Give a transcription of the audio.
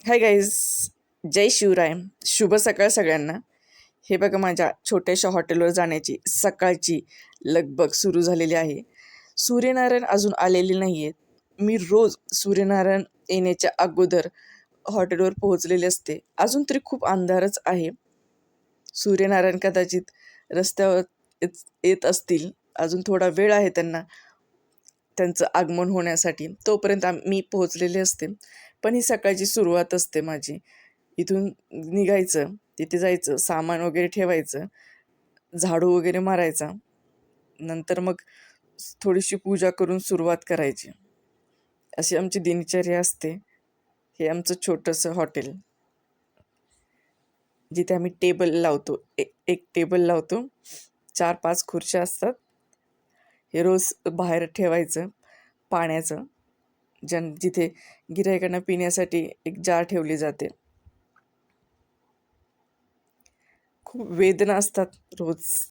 Hi guys, जय शिवराय. शुभ सकाळ सगळ्यांना. हे बघा, माझ्या छोट्याशा हॉटेलवर जाण्याची सकाळची लगबग सुरू झालेली आहे. सूर्यनारायण अजून आलेले नाही आहेत. मी रोज सूर्यनारायण येण्याच्या अगोदर हॉटेलवर पोहोचलेले असते. अजून तरी खूप अंधारच आहे. सूर्यनारायण कदाचित रस्त्यावर येत असतील. अजून थोडा वेळ आहे त्यांचं आगमन होण्यासाठी. तोपर्यंत मी पोहोचलेले असते. पण ही सकाळची सुरुवात असते माझी. इथून निघायचं, तिथे जायचं, सामान वगैरे ठेवायचं, झाडू वगैरे मारायचा, नंतर मग थोडीशी पूजा करून सुरुवात करायची. अशी आमची दिनचर्या असते. हे आमचं छोटंसं हॉटेल, जिथे आम्ही टेबल लावतो. एक टेबल लावतो, 4-5 खुर्च्या असतात. हे रोज बाहेर ठेवायचं पाण्याचं, जिथे गिऱ्हाईकांना पिण्यासाठी एक जार ठेवली जाते. खूप वेदना असतात रोज